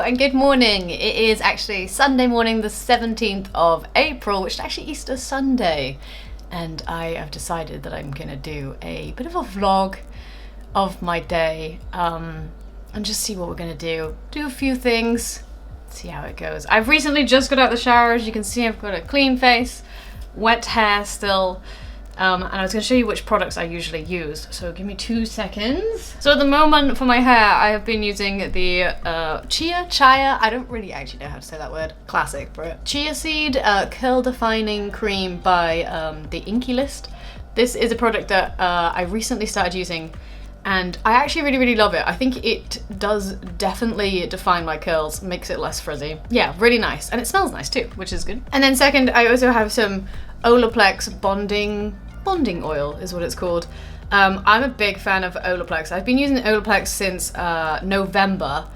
and good morning. It is actually Sunday morning, the 17th of April, which is actually Easter Sunday. And I have decided that I'm gonna do a bit of a vlog of my day and just see what we're gonna do. Do a few things, see how it goes. I've recently just got out of the shower. As you can see, I've got a clean face, wet hair still. And I was going to show you which products I usually use, so give me 2 seconds. So at the moment for my hair, I have been using the chia, I don't really actually know how to say that word, classic for it. Chia seed curl defining cream by the Inky List. This is a product that I recently started using and I actually really love it. I think it does definitely define my curls, makes it less frizzy. Yeah, really nice, and it smells nice too, which is good. And then second, I also have some Olaplex bonding oil is what it's called. I'm a big fan of Olaplex. I've been using Olaplex since November,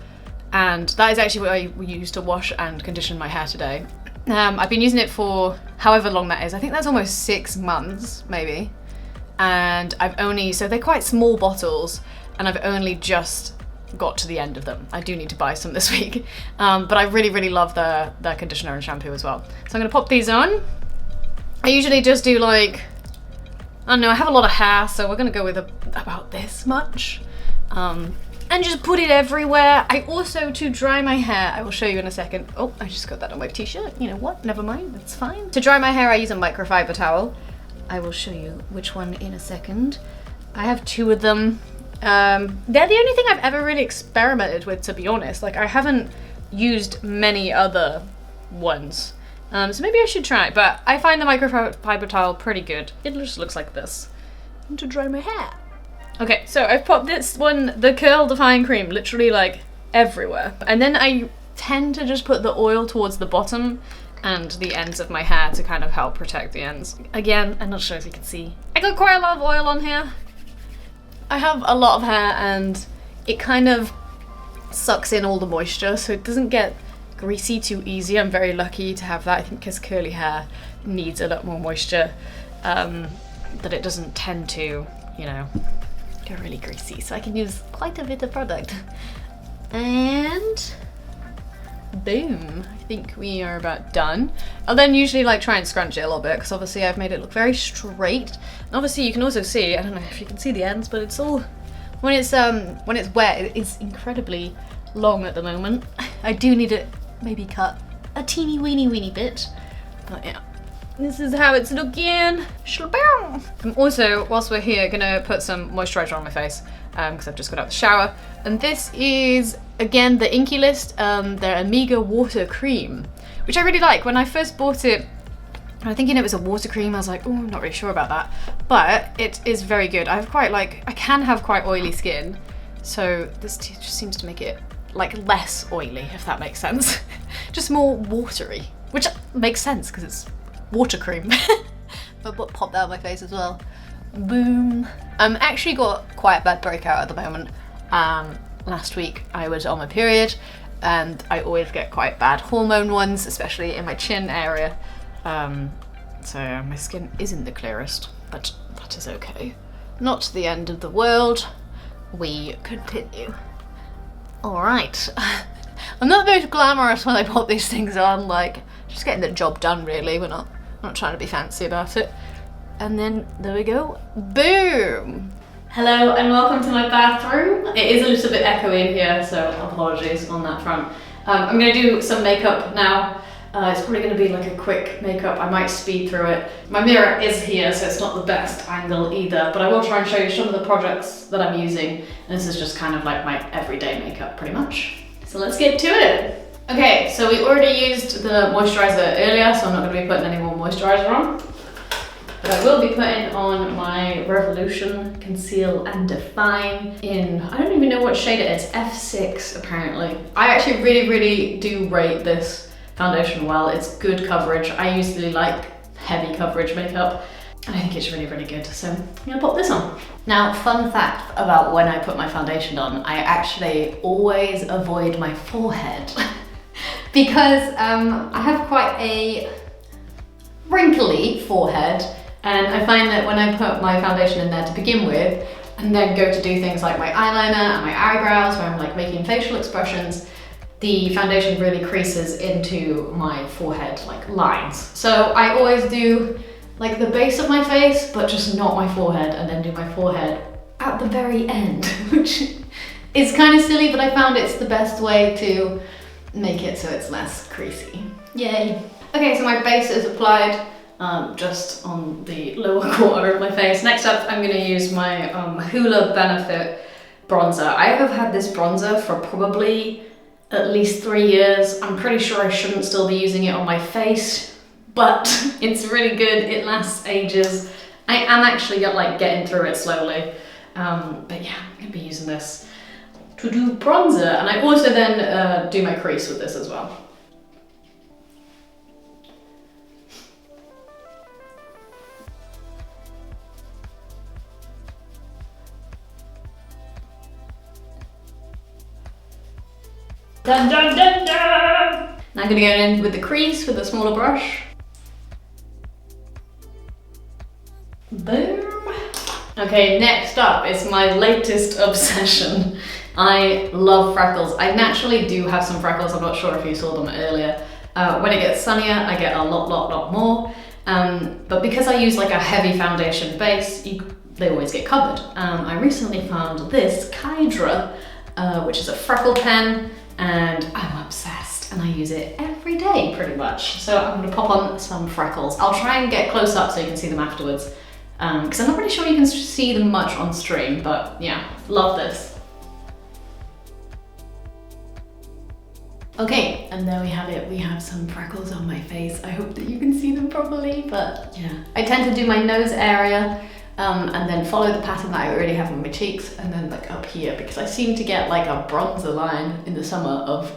and that is actually what I use to wash and condition my hair today. I've been using it for however long that is. I think that's almost 6 months, maybe. And so they're quite small bottles, and I've only just got to the end of them. I do need to buy some this week. But I really love their conditioner and shampoo as well. So I'm gonna pop these on. I usually just do like, I don't know, I have a lot of hair, so we're gonna go with about this much. And just put it everywhere. I also, to dry my hair, I will show you in a second. Oh, I just got that on my t-shirt. You know what, never mind, that's fine. To dry my hair, I use a microfiber towel. I will show you which one in a second. I have 2 of them. They're the only thing I've ever really experimented with, to be honest. Like, I haven't used many other ones. So maybe I should try it, but I find the microfiber towel pretty good. It just looks like this. And to dry my hair. Okay, so I've popped this one, the curl define cream, literally like everywhere. And then I tend to just put the oil towards the bottom and the ends of my hair to kind of help protect the ends. Again, I'm not sure if you can see. I got quite a lot of oil on here. I have a lot of hair and it kind of sucks in all the moisture, so it doesn't get greasy too easy. I'm very lucky to have that, I think, because curly hair needs a lot more moisture, that it doesn't tend to, you know, get really greasy. So I can use quite a bit of product. And boom, I think we are about done. I'll then usually like try and scrunch it a little bit, because obviously I've made it look very straight. And obviously you can also see, I don't know if you can see the ends, but it's all, when it's wet, it's incredibly long at the moment. I do need it maybe cut a teeny weeny bit, but yeah, this is how it's looking. I'm also, whilst we're here, gonna put some moisturizer on my face because I've just got out of the shower, and this is again the Inky List, their Amiga water cream, which I really like. When I first bought it, I was thinking it was a water cream. I was like, oh, I'm not really sure about that, but it is very good. I can have quite oily skin, so this just seems to make it like less oily, if that makes sense. Just more watery, which makes sense because it's water cream. But pop that on my face as well. Boom. Actually got quite a bad breakout at the moment. Last week I was on my period and I always get quite bad hormone ones, especially in my chin area. So my skin isn't the clearest, but that is okay. Not the end of the world. We continue. Alright, I'm not very glamorous when I put these things on, like, just getting the job done really, we're not trying to be fancy about it. And then, there we go, boom! Hello and welcome to my bathroom. It is a little bit echoey in here, so apologies on that front. I'm going to do some makeup now. It's probably going to be like a quick makeup. I might speed through it. My mirror is here, so it's not the best angle either, but I will try and show you some of the products that I'm using. And this is just kind of like my everyday makeup, pretty much. So let's get to it. Okay, so we already used the moisturizer earlier, so I'm not going to be putting any more moisturizer on. But I will be putting on my Revolution Conceal and Define in, I don't even know what shade it is, F6 apparently. I actually really do rate this foundation well. It's good coverage. I usually like heavy coverage makeup and I think it's really good. So I'm gonna pop this on. Now, fun fact about when I put my foundation on, I actually always avoid my forehead because I have quite a wrinkly forehead, and I find that when I put my foundation in there to begin with and then go to do things like my eyeliner and my eyebrows where I'm like making facial expressions, the foundation really creases into my forehead like lines. So I always do like the base of my face, but just not my forehead, and then do my forehead at the very end, which is kind of silly, but I found it's the best way to make it so it's less creasy. Yay. Okay, so my base is applied just on the lower quarter of my face. Next up, I'm gonna use my Hoola Benefit bronzer. I have had this bronzer for probably at least 3 years. I'm pretty sure I shouldn't still be using it on my face, but it's really good. It lasts ages. I am actually like getting through it slowly. But yeah, I'm gonna be using this to do bronzer, and I also then do my crease with this as well. Dun, dun, dun, dun. Now I'm gonna go in with the crease with a smaller brush. Boom. Okay, next up is my latest obsession. I love freckles. I naturally do have some freckles. I'm not sure if you saw them earlier. When it gets sunnier, I get a lot more. But because I use like a heavy foundation base, they always get covered. I recently found this Kydra, which is a freckle pen, and I'm obsessed, and I use it every day pretty much. So I'm gonna pop on some freckles. I'll try and get close up so you can see them afterwards, because I'm not really sure you can see them much on stream, but yeah, love this. Okay, and there we have it. We have some freckles on my face. I hope that you can see them properly, but yeah. I tend to do my nose area, and then follow the pattern that I already have on my cheeks, and then like up here, because I seem to get like a bronzer line in the summer of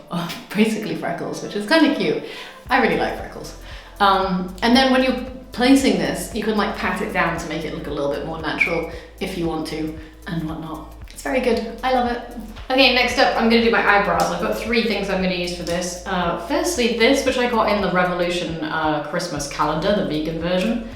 basically freckles, which is kind of cute. I really like freckles. And then when you're placing this, you can like pat it down to make it look a little bit more natural if you want to, and whatnot. It's very good. I love it. Okay, next up, I'm gonna do my eyebrows. I've got 3 things I'm gonna use for this. Firstly, this, which I got in the Revolution Christmas calendar, the vegan version.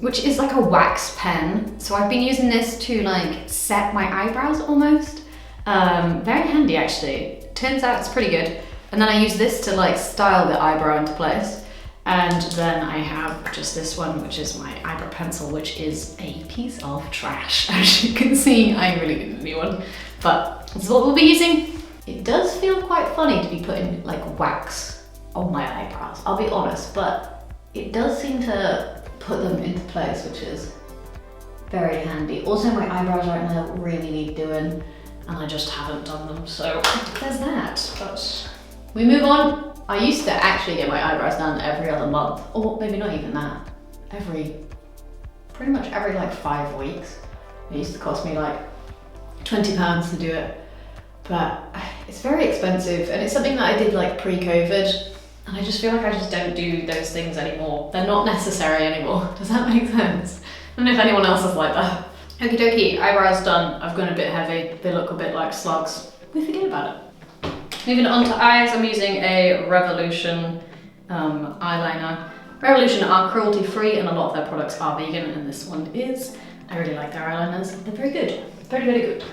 Which is like a wax pen. So I've been using this to like set my eyebrows almost. Very handy actually. Turns out it's pretty good. And then I use this to like style the eyebrow into place. And then I have just this one, which is my eyebrow pencil, which is a piece of trash. As you can see, I really need a new one. But this is what we'll be using. It does feel quite funny to be putting like wax on my eyebrows, I'll be honest, but it does seem to put them into place, which is very handy. Also, my eyebrows right now really need doing, and I just haven't done them, so there's that. But we move on. I used to actually get my eyebrows done every other month, or maybe not even that. Pretty much every like 5 weeks. It used to cost me like £20 to do it, but it's very expensive, and it's something that I did like pre-COVID. And I just feel like I just don't do those things anymore. They're not necessary anymore. Does that make sense? I don't know if anyone else is like that. Okie dokie, eyebrows done. I've gone a bit heavy. They look a bit like slugs. We forget about it. Moving on to eyes, I'm using a Revolution eyeliner. Revolution are cruelty free, and a lot of their products are vegan, and this one is. I really like their eyeliners. They're very good. Very, very good.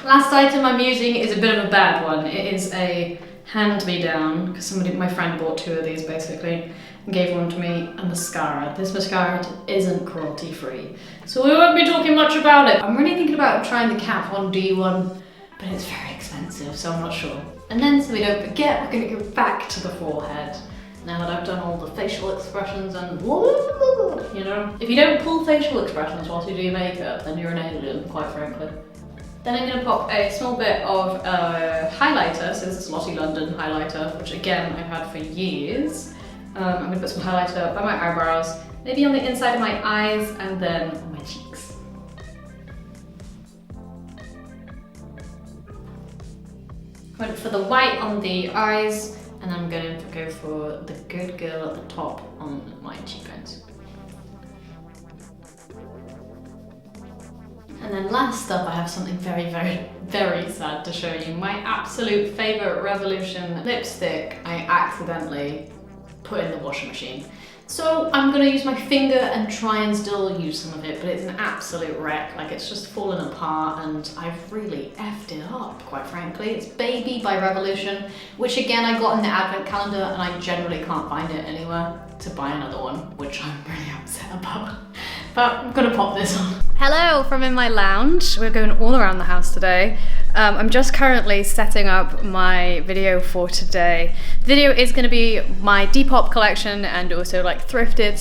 Last item I'm using is a bit of a bad one. It is a hand-me-down, because my friend bought 2 of these basically and gave one to me, a mascara. This mascara isn't cruelty-free, so we won't be talking much about it. I'm really thinking about trying the Kat Von D one, but it's very expensive, so I'm not sure. And then, so we don't forget, we're gonna go back to the forehead. Now that I've done all the facial expressions and you know, if you don't pull facial expressions whilst you do makeup, then you're an alien, quite frankly. Then I'm going to pop a small bit of highlighter, so this is Lottie London highlighter, which again I've had for years. I'm going to put some highlighter by my eyebrows, maybe on the inside of my eyes, and then on my cheeks. Went for the white on the eyes, and I'm going to go for the good girl at the top on my cheekbones. And then last up, I have something very, very, very sad to show you. My absolute favourite Revolution lipstick I accidentally put in the washing machine. So I'm gonna use my finger and try and still use some of it, but it's an absolute wreck. Like, it's just fallen apart and I've really effed it up, quite frankly. It's Baby by Revolution, which again I got in the advent calendar and I generally can't find it anywhere to buy another one, which I'm really upset about. But I'm gonna pop this on. Hello from in my lounge. We're going all around the house today. I'm just currently setting up my video for today. The video is going to be my Depop collection and also like thrifted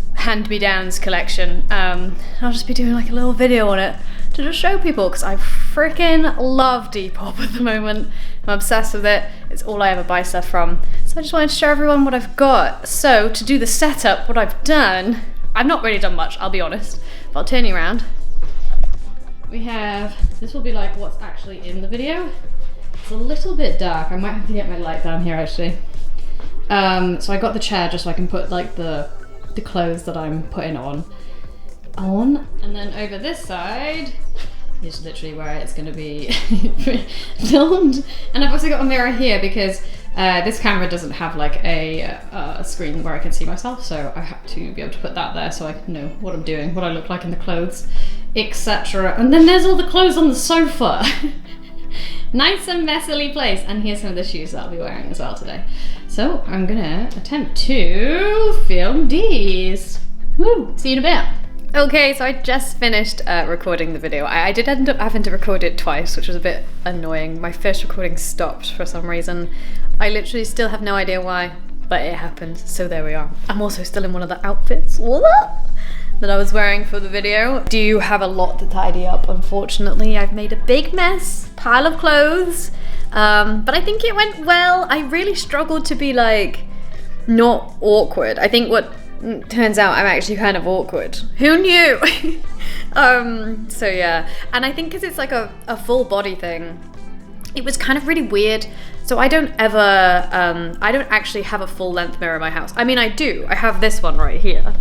/ hand-me-downs collection. I'll just be doing like a little video on it to just show people because I freaking love Depop at the moment. I'm obsessed with it. It's all I ever buy stuff from. So I just wanted to show everyone what I've got. So to do the setup, what I've done, I've not really done much, I'll be honest, but I'll turn you around. We have, this will be like what's actually in the video. It's a little bit dark. I might have to get my light down here actually. So I got the chair just so I can put like the clothes that I'm putting on. And then over this side is literally where it's going to be filmed. And I've also got a mirror here because this camera doesn't have like a screen where I can see myself, so I have to be able to put that there so I know what I'm doing, what I look like in the clothes, etc. And then there's all the clothes on the sofa. Nice and messily placed. And here's some of the shoes that I'll be wearing as well today. So I'm gonna attempt to film these. Woo! See you in a bit. Okay, so I just finished recording the video. I did end up having to record it twice, which was a bit annoying. My first recording stopped for some reason. I literally still have no idea why, but it happened, so there we are. I'm also still in one of the outfits that I was wearing for the video. Do have a lot to tidy up, unfortunately. I've made a big mess, pile of clothes, but I think it went well. I really struggled to be like, not awkward. I think what turns out I'm actually kind of awkward. Who knew? So yeah, and I think because it's like a full body thing, it was kind of really weird. So I don't actually have a full length mirror in my house. I mean, I do. I have this one right here.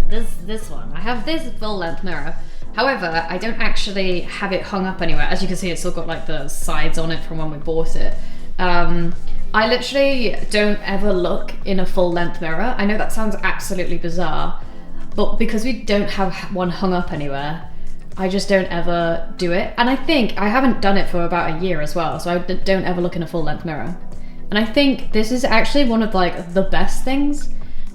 This one. I have this full length mirror. However, I don't actually have it hung up anywhere. As you can see, it's still got like the sides on it from when we bought it. I literally don't ever look in a full length mirror. I know that sounds absolutely bizarre, but because we don't have one hung up anywhere, I just don't ever do it. And I think I haven't done it for about a year as well, so I don't ever look in a full length mirror. And I think this is actually one of like the best things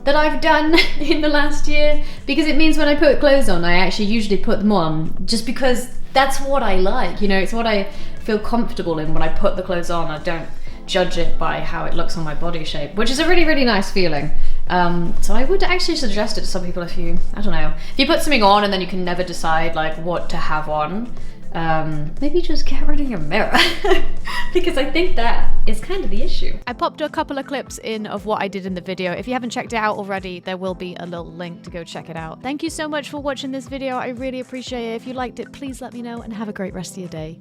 that I've done in the last year, because it means when I put clothes on, I actually usually put them on just because that's what I like, you know, it's what I feel comfortable in when I put the clothes on. I don't judge it by how it looks on my body shape, which is a really, really nice feeling. So I would actually suggest it to some people if you, I don't know, if you put something on and then you can never decide like what to have on, maybe just get rid of your mirror because I think that is kind of the issue. I popped a couple of clips in of what I did in the video. If you haven't checked it out already, there will be a little link to go check it out. Thank you so much for watching this video. I really appreciate it. If you liked it, please let me know and have a great rest of your day.